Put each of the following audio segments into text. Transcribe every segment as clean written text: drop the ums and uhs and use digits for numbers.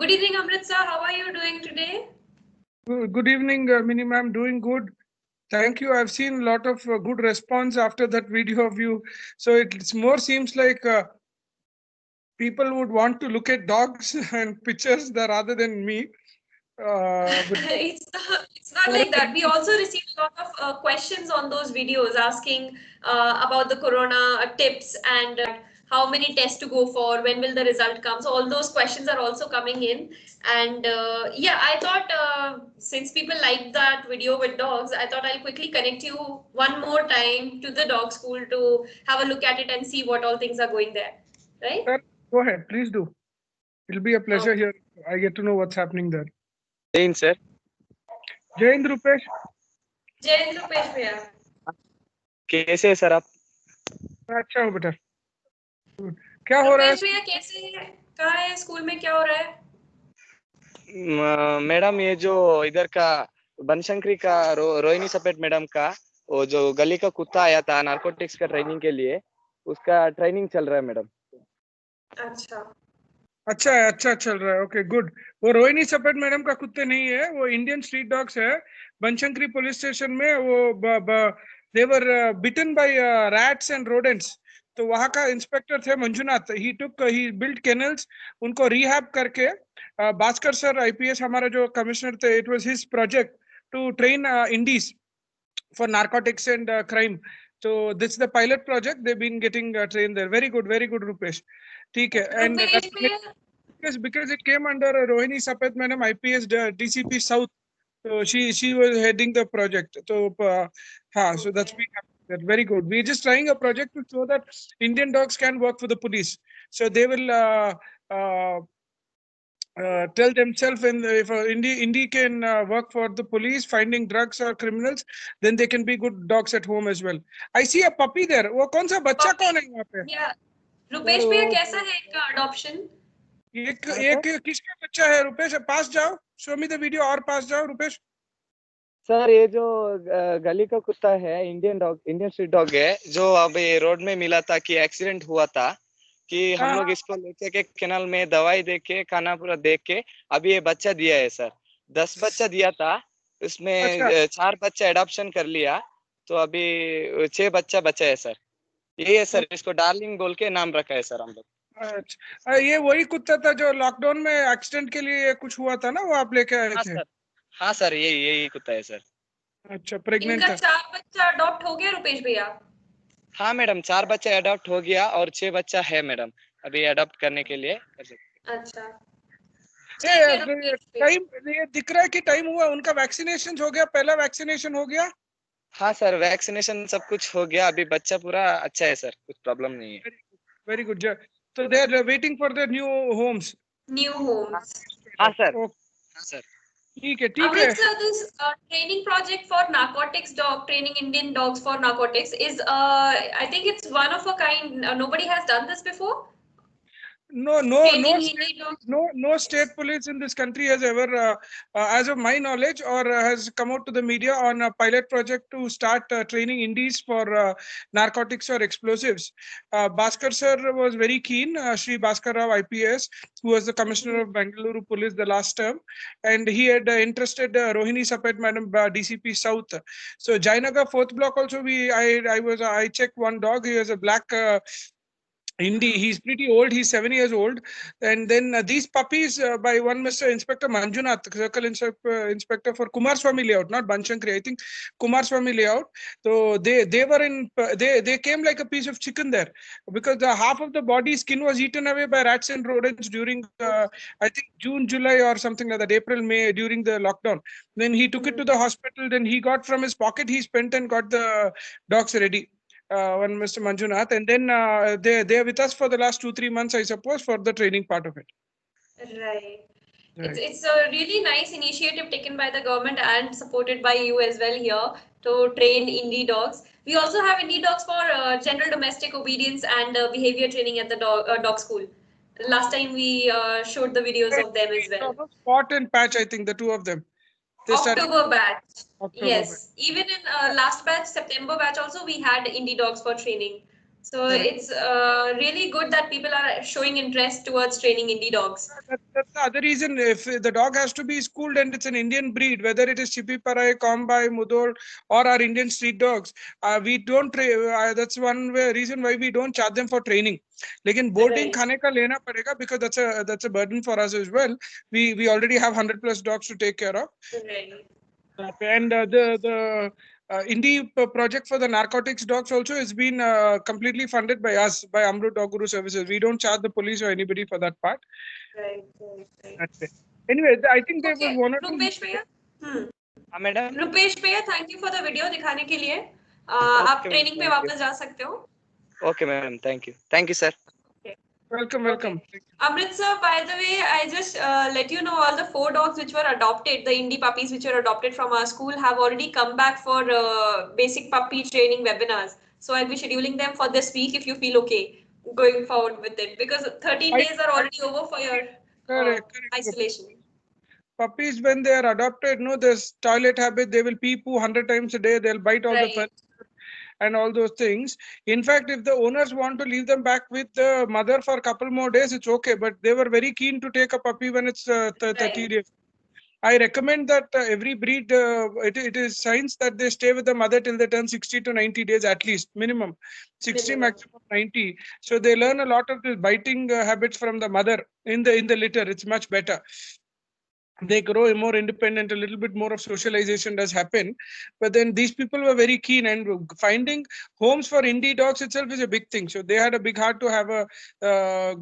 Good evening, Amritsar. How are you doing today? Good evening, Mini ma'am. Doing good. Thank you. I've seen a lot of good response after that video of you. So it's more seems like people would want to look at dogs and pictures rather than me. But It's not like that. We also received a lot of questions on those videos asking about the corona tips and how many tests to go for, when will the result come. So all those questions are also coming in. And yeah, I thought since people liked that video with dogs, I thought I'll quickly connect you one more time to the dog school to have a look at it and see what all things are going there. Right? sir, go ahead, please do. It'll be a pleasure Okay. here. I get to know what's happening there. Jain sir Jai Hind, Rupesh. जय रुपेश भैया कैसे हैं sir आप? अच्छा हो बेटा. Good. क्या हो रहा है? रुपेश भैया कैसे हैं? कहाँ है? स्कूल में क्या हो रहा है? मैडम ये जो इधर का बनशंकरी का रोहिणी सपेट मैडम का वो जो गली का कुत्ता आया था नार्कोटिक्स का ट्रेनिंग के लिए उसका ट्रेनिंग चल रहा है मैडम. अच्छा चल रहा है. Okay good. वो रोहिणी सपेट मैडम का कुत्ते नहीं है, वो इंडियन स्ट्रीट डॉग्स है. बनशंकरी पुलिस स्टेशन में वो देवर बिटन बाय रैट्स एंड रोडेंट्स. तो वहां का इंस्पेक्टर थे मंजुनाथ. ही बिल्ड केनल्स. उनको रिहैब करके भास्कर सर आईपीएस हमारा जो कमिश्नर थे, it was his project to train indies for narcotics and crime. So this is the pilot project. They've been getting trained there. Very good, Rupesh. ठीक है. And because it came under Rohini Sapet Madam, IPS DCP South. So she was heading the project. So so that's been happening. Very good. We're just trying a project to show that Indian dogs can work for the police. So they will tell themselves, and if Indy can work for the police finding drugs or criminals, then they can be good dogs at home as well. I see a puppy there. वो कौन सा बच्चा कौन है यहाँ पे? Yeah. Rupesh भैया कैसा है इनका अडॉप्शन? एक किसका बच्चा है? रुपेश पास जाओ. Show me the video और पास जाओ रुपेश. सर ये जो गली का कुत्ता है इंडियन स्ट्रीट डॉग है जो अभी रोड में मिला था कि एक्सीडेंट हुआ था कि हम लोग इसको लेके के कैनाल में दवाई दे के खाना पूरा दे के अभी ये बच्चा दिया है सर. 10 बच्चा दिया था उसमें 4 बच्चा एडॉप्शन कर लिया तो अभी 6 बच्चा बचा है सर. यही है सर. इसको डार्लिंग बोल के नाम रखा है सर हम लोग. अच्छा, ये वही कुत्ता था जो लॉकडाउन में एक्सीडेंट के लिए कुछ हुआ था ना, वो आप लेके आए थे? हाँ सर यही कुत्ता है सर. अच्छा, प्रेग्नेंट इनका 4 बच्चा अडॉप्ट हो गया रुपेश भैया? हाँ मैडम 4 बच्चा अडॉप्ट हो गया और 6 बच्चा है मैडम अभी अडॉप्ट करने के लिए. अच्छा. टाइम ये दिख रहा है कि टाइम हुआ. उनका वैक्सीनेशन हो गया? पहला वैक्सीनेशन हो गया? हाँ सर वैक्सीनेशन सब कुछ हो गया. अभी बच्चा पूरा अच्छा है सर. कुछ प्रॉब्लम नहीं है. Very good. So they are waiting for the new homes. हाँ सर. हाँ सर. ठीक है. Amritsar, this training project for narcotics dog training Indian dogs for narcotics is I think it's one of a kind. Nobody has done this before. No state police in this country has ever, as of my knowledge, or has come out to the media on a pilot project to start training Indies for narcotics or explosives. Bhaskar sir was very keen, Shri Bhaskar Rao IPS, who was the commissioner of Bangalore Police the last term, and he had interested Rohini Sapet Madam, DCP South. So Jainagar 4th block also I checked one dog. He was a black Indy. He's pretty old. He's 7 years old. And then these puppies by one Mr. Inspector Manjunath, Circle Inspector for Kumarswamy Layout, not Banshankari, I think Kumarswamy Layout. So they were in, they came like a piece of chicken there because the half of the body skin was eaten away by rats and rodents during, I think June, July or something like that, April, May, during the lockdown. Then he took it to the hospital. Then he got from his pocket, he spent and got the dogs ready. One Mr. Manjunath, and then they're with us for the last 2-3 months, I suppose, for the training part of it. Right. It's a really nice initiative taken by the government and supported by you as well here to train Indie dogs. We also have Indie dogs for general domestic obedience and behavior training at the dog school. Last time we showed the videos of them as well. Spot and Patch, I think, the two of them. October batch. Yes. Even in last batch, September batch also, we had Indie dogs for training So it's really good that people are showing interest towards training indie dogs. That's the other reason. If the dog has to be schooled and it's an Indian breed, whether it is Chippy Parai, Kombai, Mudol, or our Indian street dogs, we don't. That's one reason why we don't charge them for training. Lekin boarding khane ka lena padega because that's a burden for us as well. We already have 100+ dogs to take care of. Right. And the indie project for the narcotics dogs also has been completely funded by us, by Amrut Dog Guru Services. We don't charge the police or anybody for that part. Right. That's it. Anyway, I think there was Okay, one or two. Rupesh भैया madam Rupesh भैया thank you for the video दिखाने के लिए आप Okay, ma'am, training पे thank you. वापस जा सकते हो Okay, madam. Thank you, sir. Welcome. Amrit sir, by the way, I just let you know all the 4 dogs which were adopted, the indie puppies which were adopted from our school have already come back for basic puppy training webinars. So I'll be scheduling them for this week if you feel okay going forward with it because 13 days are already over for your Correct. isolation. Puppies, when they are adopted, no, this toilet habit, they will pee poo 100 times a day, they'll bite all the Right. furniture and all those things. In fact, if the owners want to leave them back with the mother for a couple more days, it's okay. But they were very keen to take a puppy when it's 30 days. I recommend that every breed, it is science that they stay with the mother till they turn 60 to 90 days at least, minimum. 60, maximum 90. So they learn a lot of the biting habits from the mother in the litter. It's much better. They grow more independent, a little bit more of socialization does happen. But then these people were very keen, and finding homes for indie dogs itself is a big thing. So they had a big heart to have a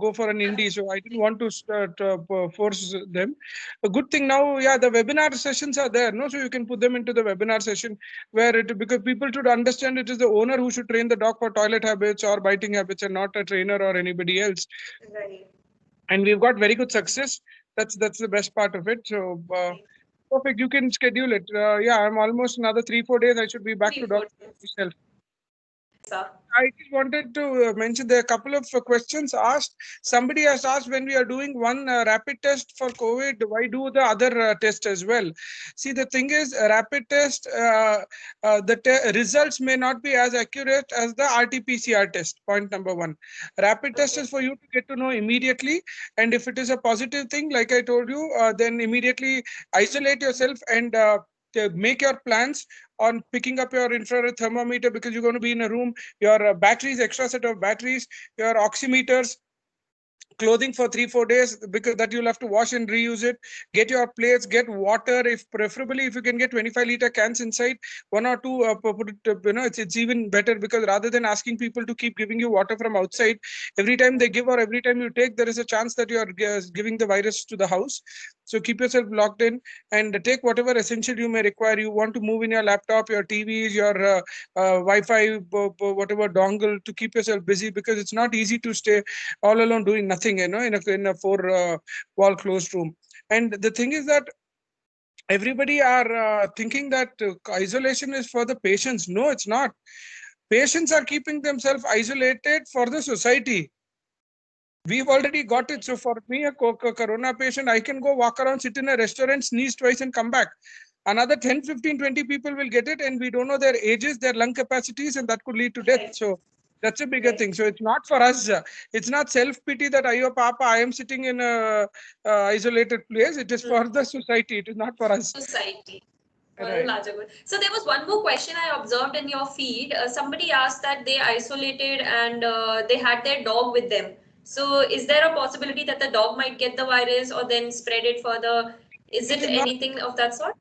go for an indie. So I didn't want to force them. A good thing now, yeah, the webinar sessions are there, no? So you can put them into the webinar session because people should understand it is the owner who should train the dog for toilet habits or biting habits and not a trainer or anybody else. Right. And we've got very good success. That's the best part of it. So perfect. You can schedule it. Yeah, I'm almost another 3-4 days. I should be back to dog myself. Sir. I just wanted to mention there are a couple of questions asked. Somebody has asked when we are doing one rapid test for COVID, why do the other test as well? See, the thing is, a rapid test, the results may not be as accurate as the RT-PCR test. Point number one. Rapid test is for you to get to know immediately, and if it is a positive thing, like I told you, then immediately isolate yourself and to make your plans on picking up your infrared thermometer because you're going to be in a room, your batteries, extra set of batteries, your oximeters, clothing for 3-4 days because that you'll have to wash and reuse it. Get your plates, get water. If preferably if you can get 25-liter cans inside, 1 or 2 put it, it's even better because rather than asking people to keep giving you water from outside every time they give or every time you take, there is a chance that you are giving the virus to the house. So keep yourself locked in and take whatever essential you may require. You want to move in your laptop, your TVs, your Wi-Fi, whatever dongle to keep yourself busy because it's not easy to stay all alone doing nothing, in a 4-wall closed room. And the thing is that everybody are thinking that isolation is for the patients. No, it's not. Patients are keeping themselves isolated for the society. We've already got it. So for me, a corona patient, I can go walk around, sit in a restaurant, sneeze twice and come back. Another 10, 15, 20 people will get it and we don't know their ages, their lung capacities, and that could lead to death. So that's a bigger thing. So it's not for us. It's not self-pity that, ayo papa, I am sitting in a isolated place. It is for the society. It is not for us. Society. Right. So there was one more question I observed in your feed. Somebody asked that they isolated and they had their dog with them. So is there a possibility that the dog might get the virus or then spread it further? Is it anything of that sort?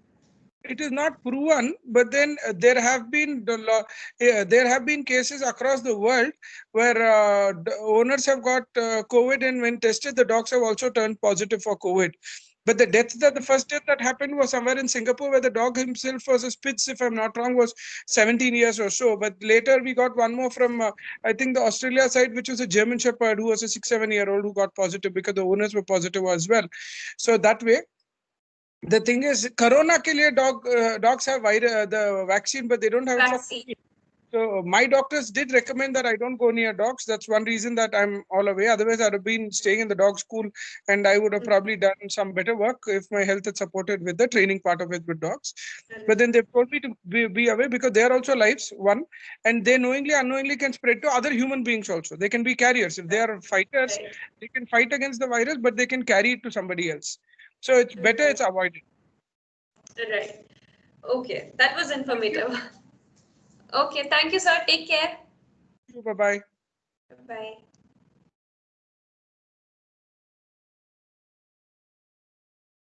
It is not proven, but then there have been cases across the world where the owners have got COVID, and when tested, the dogs have also turned positive for COVID. But the first death that happened was somewhere in Singapore, where the dog himself was a Spitz, if I'm not wrong, was 17 years or so. But later we got one more from, I think, the Australia side, which was a German Shepherd who was a 6-7-year-old who got positive because the owners were positive as well. So that way. The thing is, corona ke liye dogs have the vaccine, but they don't have vaccine. So my doctors did recommend that I don't go near dogs. That's one reason that I'm all away. Otherwise, I'd have been staying in the dog school, and I would have probably done some better work if my health had supported with the training part of it with dogs. But then they've told me to be away because they are also lives, one, and they knowingly, unknowingly can spread to other human beings also. They can be carriers. If they are fighters, Right. they can fight against the virus, but they can carry it to somebody else. So it's better it's avoided. Right. Okay, that was Thank you. informative. Okay, thank you, sir. Take care. Bye-bye. Bye.